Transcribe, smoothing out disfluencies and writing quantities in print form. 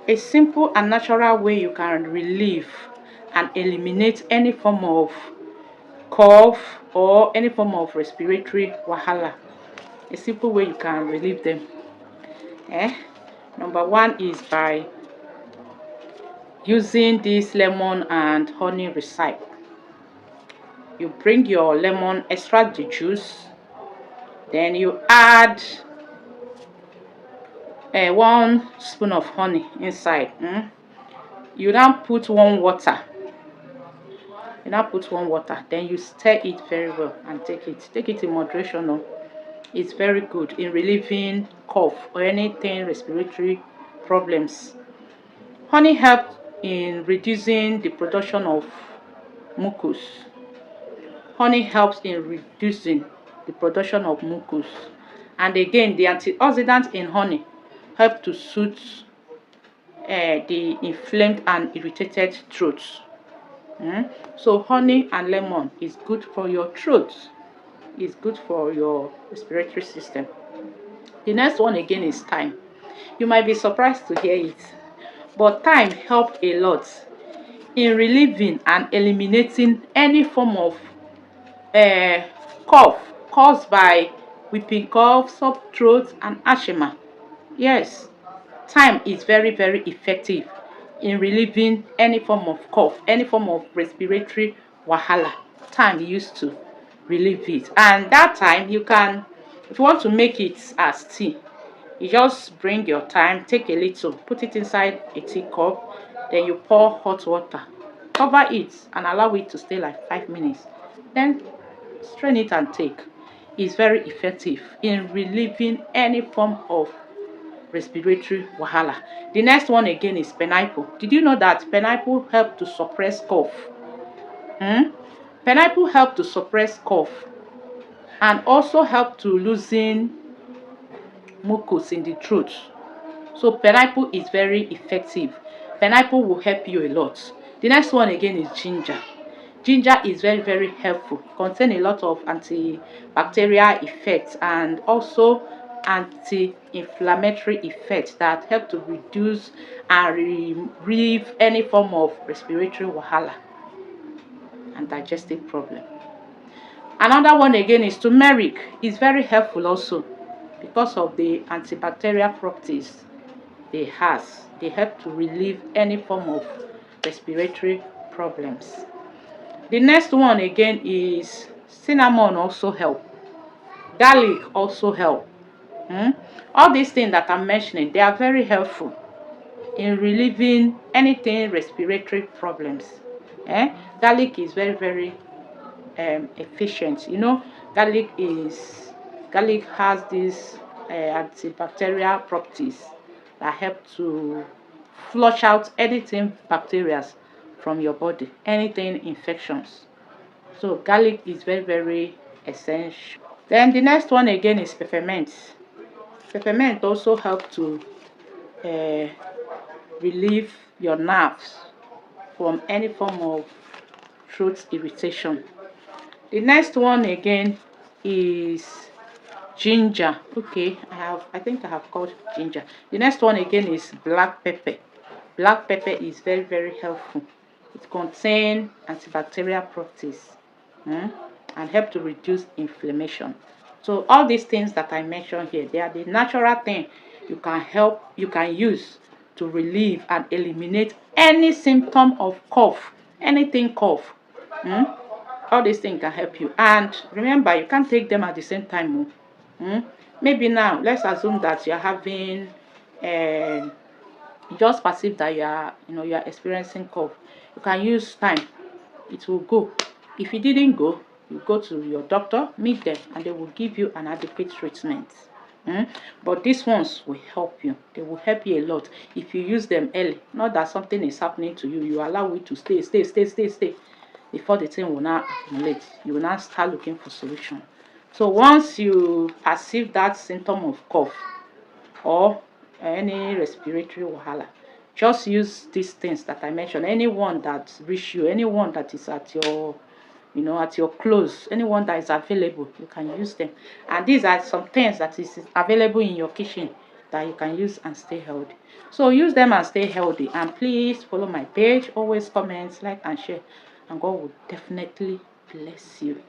A simple and natural way you can relieve and eliminate any form of cough or any form of respiratory wahala. A simple way you can relieve them. Eh? Number one is by using this lemon and honey recipe. You bring your lemon, extract the juice, then you add 1 spoon of honey inside. You now put warm water. Then you stir it very well and take it. Take it in moderation. No? It's very good in relieving cough or anything respiratory problems. Honey helps in reducing the production of mucus. Honey helps in reducing the production of mucus. And again, the antioxidants in honey help to soothe the inflamed and irritated throat. So honey and lemon is good for your throat. It's good for your respiratory system. The next one again is thyme. You might be surprised to hear it, but thyme helps a lot in relieving and eliminating any form of cough caused by whooping cough, sore throat, and asthma. Yes, thyme is very, very effective in relieving any form of cough, any form of respiratory wahala. Thyme used to relieve it, and that time you can, if you want to make it as tea, you just bring your thyme, take a little, put it inside a teacup, then you pour hot water, cover it, and allow it to stay like 5 minutes. Then strain it and take. It's very effective in relieving any form of respiratory wahala. The next one again is pineapple. Did you know that pineapple help to suppress cough? Pineapple help to suppress cough and also help to loosen mucus in the throat. So pineapple is very effective. Pineapple will help you a lot. The next one again is ginger. Ginger is very, very helpful. It contains a lot of antibacterial effects and also anti-inflammatory effects that help to reduce and relieve any form of respiratory wahala and digestive problem. Another one again is turmeric. It's very helpful also because of the antibacterial properties they has. They help to relieve any form of respiratory problems. The next one again is cinnamon also help. Garlic also help. All these things that I'm mentioning, they are very helpful in relieving anything respiratory problems. Garlic is very, very efficient. You know, garlic has these antibacterial properties that help to flush out anything bacteria from your body, anything infections. So garlic is very, very essential. Then the next one again is peppermint. Peppermint also help to relieve your nerves from any form of throat irritation. The next one again is ginger. Okay, I think I have called ginger. The next one again is black pepper. Black pepper is very, very helpful. It contains antibacterial properties and help to reduce inflammation. So all these things that I mentioned here, they are the natural thing you can use to relieve and eliminate any symptom of cough, anything cough. All these things can help you. And remember, you can't take them at the same time. Maybe now, let's assume that you're having you just perceive that you are experiencing cough. You can use thyme. It will go. If it didn't go, you go to your doctor, meet them, and they will give you an adequate treatment. But these ones will help you. They will help you a lot if you use them early. Not that something is happening to you, you allow it to stay before the thing will now accumulate. You will now start looking for solution. So once you perceive that symptom of cough or any respiratory wahala, just use these things that I mentioned. Anyone that reach you, anyone that is at your at your close, anyone that is available, you can use them. And these are some things that is available in your kitchen that you can use and stay healthy. So use them and stay healthy, and please follow my page, always comment, like and share, and God will definitely bless you.